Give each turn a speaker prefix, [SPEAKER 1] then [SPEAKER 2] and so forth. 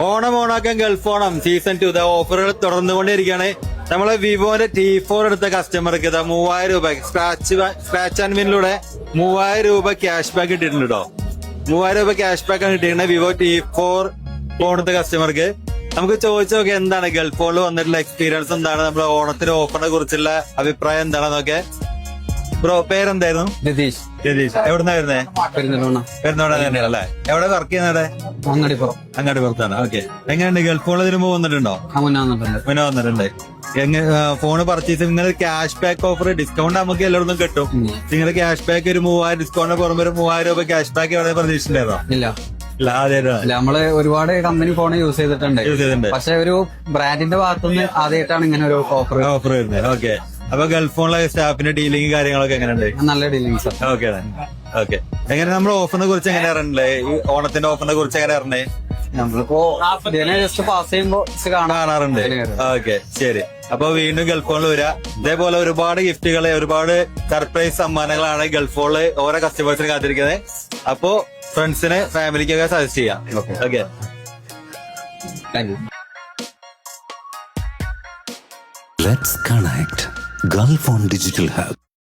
[SPEAKER 1] Onam ഓണാക്കാൻ Gulf Onam season 2 ഓഫറുകൾ തുടർന്നുകൊണ്ടിരിക്കുകയാണ്. നമ്മളെ വിവോന്റെ T4 എടുത്ത കസ്റ്റമർക്ക് 3000 രൂപ സ്ക്രാച്ച് ആൻഡ് വിനിലൂടെ 3000 രൂപ ക്യാഷ് ബാക്ക് കിട്ടിയിട്ടുണ്ട് കേട്ടോ. 3000 രൂപ ക്യാഷ് ബാക്ക് ആണ് കിട്ടിയിട്ടുണ്ട് വിവോ T4 ഫോൺ എടുത്ത കസ്റ്റമർക്ക്. നമുക്ക് ചോദിച്ചു നോക്കാം എന്താണ് ഗൾഫ് ഫോണിൽ വന്നിട്ടുള്ള എക്സ്പീരിയൻസ്, എന്താണ് നമ്മുടെ ഓണത്തിന് ഓഫറിനെ കുറിച്ചുള്ള അഭിപ്രായം എന്താണെന്നൊക്കെ. ബ്രോ പേരെന്തായിരുന്നു?
[SPEAKER 2] രതീഷ്.
[SPEAKER 1] എവിടുന്നാ വരുന്നേ? പെരുന്നോട തന്നെയല്ലേ? എവിടെ വർക്ക് ചെയ്യുന്നത്? അങ്ങാടിപ്പുറത്താണ്. ഓക്കെ. എങ്ങനെയുണ്ട് ഗൾഫ് ഫോണിൽ ഇതിന് മുമ്പ് വന്നിട്ടുണ്ടോ? മുന്നേ വന്നിട്ടുണ്ട്. ഫോണ് പർച്ചേസ് ഇങ്ങനെ ക്യാഷ് ബാക്ക് ഓഫർ ഡിസ്കൗണ്ട് നമുക്ക് എല്ലായിടത്തും കിട്ടും. നിങ്ങൾ ക്യാഷ് ബാക്ക് ഒരു 3000 ഡിസ്കൗണ്ട് പുറമെ ഒരു 3000 രൂപ ക്യാഷ് ബാക്ക് എവിടെ പ്രതീക്ഷിച്ചിട്ടുണ്ടായിരുന്നോ?
[SPEAKER 2] ഇല്ല, നമ്മള് ഒരുപാട് കമ്പനി ഫോൺ യൂസ് ചെയ്തിട്ടുണ്ട്. പക്ഷെ ഒരു ബ്രാൻഡിന്റെ ഭാഗത്തുനിന്ന് ആദ്യമായിട്ടാണ് ഇങ്ങനെ ഒരു ഓഫർ
[SPEAKER 1] വരുന്നത്. ഓക്കെ. അപ്പൊ ഗൾഫ് ഫോണിലെ സ്റ്റാഫിന്റെ ഡീലിംഗ് കാര്യങ്ങളൊക്കെ എങ്ങനെയുണ്ട്?
[SPEAKER 2] നല്ല ഡീലിംഗ്സ്.
[SPEAKER 1] ഓക്കെ. എങ്ങനെ നമ്മൾ ഓഫറിനെ കുറിച്ച് എങ്ങനെ അറിയണ്ടേ? ഈ ഓണത്തിന്റെ ഓഫറിനെ കുറിച്ച് എങ്ങനെ അറിയണ്ടേ?
[SPEAKER 2] നമ്മളിപ്പോ ജസ്റ്റ് പാസ് ചെയ്യുമ്പോ
[SPEAKER 1] കാണാറുണ്ട്. ഓക്കെ, ശരി. അപ്പൊ വീണ്ടും ഗൾഫ് ഫോണിൽ വരിക. ഇതേപോലെ ഒരുപാട് ഗിഫ്റ്റുകള്, ഒരുപാട് സർപ്രൈസ് സമ്മാനങ്ങളാണ് ഗൾഫ് ഫോണില് ഓരോ കസ്റ്റമേഴ്സിന് കാത്തിരിക്കുന്നത്. അപ്പോ ഫ്രണ്ട്സിന് ഫാമിലിക്കൊക്കെ സജസ്റ്റ് ചെയ്യാം. Okay,
[SPEAKER 2] thank you.
[SPEAKER 3] Let's connect. Gulf on Digital Hub.